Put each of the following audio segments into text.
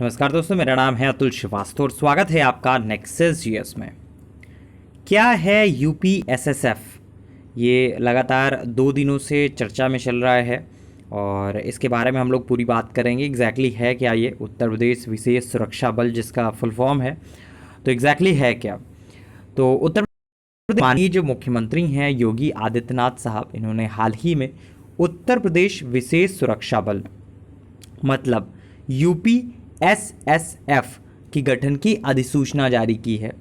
नमस्कार दोस्तों, मेरा नाम है अतुल श्रीवास्तव और स्वागत है आपका नेक्सस जीएस में। क्या है यूपीएसएसएफ? ये लगातार 2 दिनों से चर्चा में चल रहा है और इसके बारे में हम लोग पूरी बात करेंगे। एग्जैक्टली है क्या ये उत्तर प्रदेश विशेष सुरक्षा बल, जिसका फुल फॉर्म है, तो एग्जैक्टली है क्या? तो उत्तर प्रदेश माननीय जो मुख्यमंत्री हैं योगी आदित्यनाथ साहब, इन्होंने हाल ही में उत्तर प्रदेश विशेष सुरक्षा बल मतलब यूपीएसएसएफ की गठन की अधिसूचना जारी की है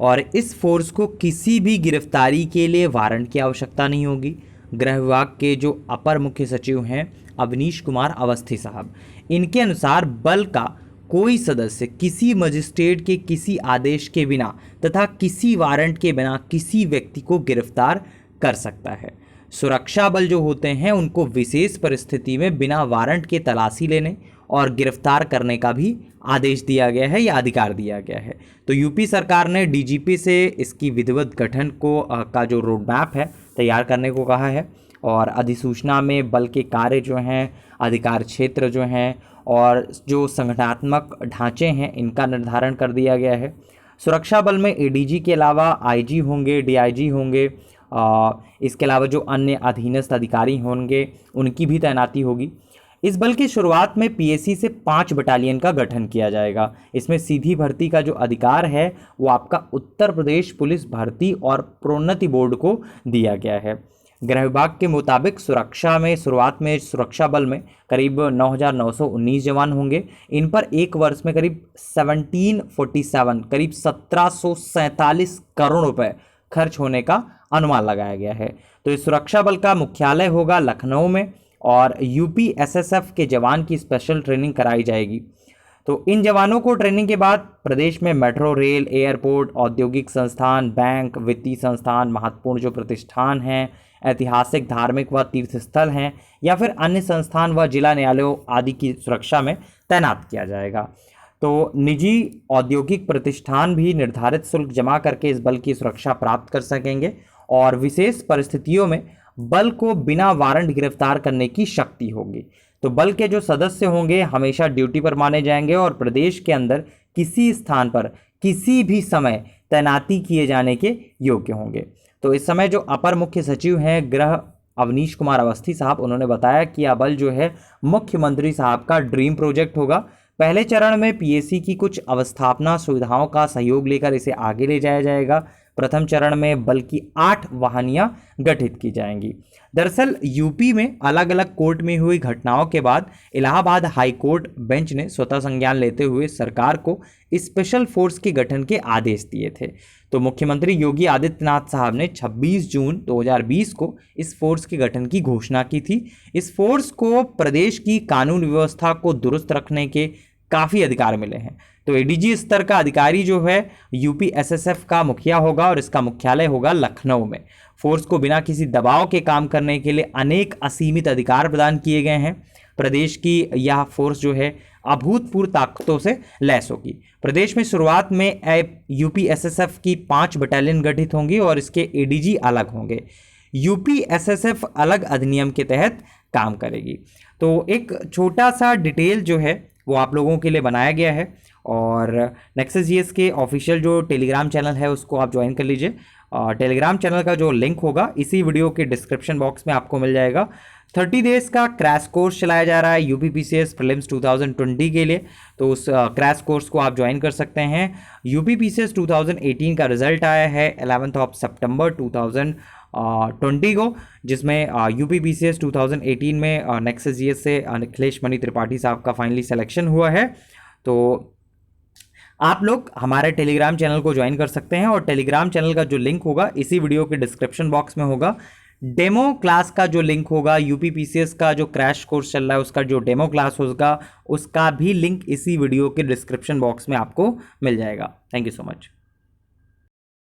और इस फोर्स को किसी भी गिरफ्तारी के लिए वारंट की आवश्यकता नहीं होगी। गृह विभाग के जो अपर मुख्य सचिव हैं अवनीश कुमार अवस्थी साहब, इनके अनुसार बल का कोई सदस्य किसी मजिस्ट्रेट के किसी आदेश के बिना तथा किसी वारंट के बिना किसी व्यक्ति को गिरफ्तार कर सकता है। सुरक्षा बल जो होते हैं उनको विशेष परिस्थिति में बिना वारंट के तलाशी लेने और गिरफ्तार करने का भी आदेश दिया गया है या अधिकार दिया गया है। तो यूपी सरकार ने डीजीपी से इसकी विधिवत गठन का जो रोड मैप है तैयार करने को कहा है और अधिसूचना में बल के कार्य जो हैं, अधिकार क्षेत्र जो हैं और जो संगठनात्मक ढांचे हैं, इनका निर्धारण कर दिया गया है। सुरक्षा बल में एडीजी के अलावा आईजी होंगे, डीआईजी होंगे, इसके अलावा जो अन्य अधीनस्थ अधिकारी होंगे उनकी भी तैनाती होगी। इस बल की शुरुआत में पीएसी से 5 बटालियन का गठन किया जाएगा। इसमें सीधी भर्ती का जो अधिकार है वो आपका उत्तर प्रदेश पुलिस भर्ती और प्रोन्नति बोर्ड को दिया गया है। गृह विभाग के मुताबिक शुरुआत में सुरक्षा बल में करीब 9,919 जवान होंगे। इन पर एक वर्ष में करीब 1747 करोड़ रुपए खर्च होने का अनुमान लगाया गया है। तो इस सुरक्षा बल का मुख्यालय होगा लखनऊ में और यूपीएसएसएफ के जवान की स्पेशल ट्रेनिंग कराई जाएगी। तो इन जवानों को ट्रेनिंग के बाद प्रदेश में मेट्रो रेल, एयरपोर्ट, औद्योगिक संस्थान, बैंक, वित्तीय संस्थान, महत्वपूर्ण जो प्रतिष्ठान हैं, ऐतिहासिक, धार्मिक व तीर्थ स्थल हैं या फिर अन्य संस्थान व जिला न्यायालयों आदि की सुरक्षा में तैनात किया जाएगा। तो निजी औद्योगिक प्रतिष्ठान भी निर्धारित शुल्क जमा करके इस बल की सुरक्षा प्राप्त कर सकेंगे और विशेष परिस्थितियों में बल को बिना वारंट गिरफ्तार करने की शक्ति होगी। तो बल के जो सदस्य होंगे हमेशा ड्यूटी पर माने जाएंगे और प्रदेश के अंदर किसी स्थान पर किसी भी समय तैनाती किए जाने के योग्य होंगे। तो इस समय जो अपर मुख्य सचिव हैं गृह अवनीश कुमार अवस्थी साहब, उन्होंने बताया कि यह बल जो है मुख्यमंत्री साहब का ड्रीम प्रोजेक्ट होगा। पहले चरण में पीएसी की कुछ अवस्थापना सुविधाओं का सहयोग लेकर इसे आगे ले जाया जाएगा। प्रथम चरण में बल की 8 वाहिनियां गठित की जाएंगी। दरअसल यूपी में अलग अलग कोर्ट में हुई घटनाओं के बाद इलाहाबाद हाई कोर्ट बेंच ने स्वतः संज्ञान लेते हुए सरकार को स्पेशल फोर्स के गठन के आदेश दिए थे। तो मुख्यमंत्री योगी आदित्यनाथ साहब ने 26 जून 2020 को इस फोर्स के गठन की घोषणा की थी। इस फोर्स को प्रदेश की कानून व्यवस्था को दुरुस्त रखने के काफ़ी अधिकार मिले हैं। तो एडीजी स्तर का अधिकारी जो है यूपीएसएसएफ का मुखिया होगा और इसका मुख्यालय होगा लखनऊ में। फोर्स को बिना किसी दबाव के काम करने के लिए अनेक असीमित अधिकार प्रदान किए गए हैं। प्रदेश की यह फोर्स जो है अभूतपूर्व ताकतों से लैस होगी। प्रदेश में शुरुआत में यूपीएसएसएफ की 5 बटालियन गठित होंगी और इसके एडीजी अलग होंगे। यूपीएसएसएफ अलग अधिनियम के तहत काम करेगी। तो एक छोटा सा डिटेल जो है वो आप लोगों के लिए बनाया गया है और नेक्सस जीएस के ऑफिशियल जो टेलीग्राम चैनल है उसको आप ज्वाइन कर लीजिए। टेलीग्राम चैनल का जो लिंक होगा इसी वीडियो के डिस्क्रिप्शन बॉक्स में आपको मिल जाएगा। 30 डेज का क्रैश कोर्स चलाया जा रहा है यूपीपीसीएस प्रीलिम्स 2020 के लिए, तो उस क्रैश कोर्स को आप ज्वाइन कर सकते हैं। यूपीपीसीएस 2018 का रिजल्ट आया है 11 सितंबर 2020 को, जिसमें यूपीपीसीएस 2018 में नेक्सस जीएस से अखिलेश मणि त्रिपाठी साहब का फाइनली सिलेक्शन हुआ है। तो आप लोग हमारे टेलीग्राम चैनल को ज्वाइन कर सकते हैं और टेलीग्राम चैनल का जो लिंक होगा इसी वीडियो के डिस्क्रिप्शन बॉक्स में होगा। डेमो क्लास का जो लिंक होगा, यूपीपीसीएस का जो क्रैश कोर्स चल रहा है उसका जो डेमो क्लास होगा उसका भी लिंक इसी वीडियो के डिस्क्रिप्शन बॉक्स में आपको मिल जाएगा। Thank you so much.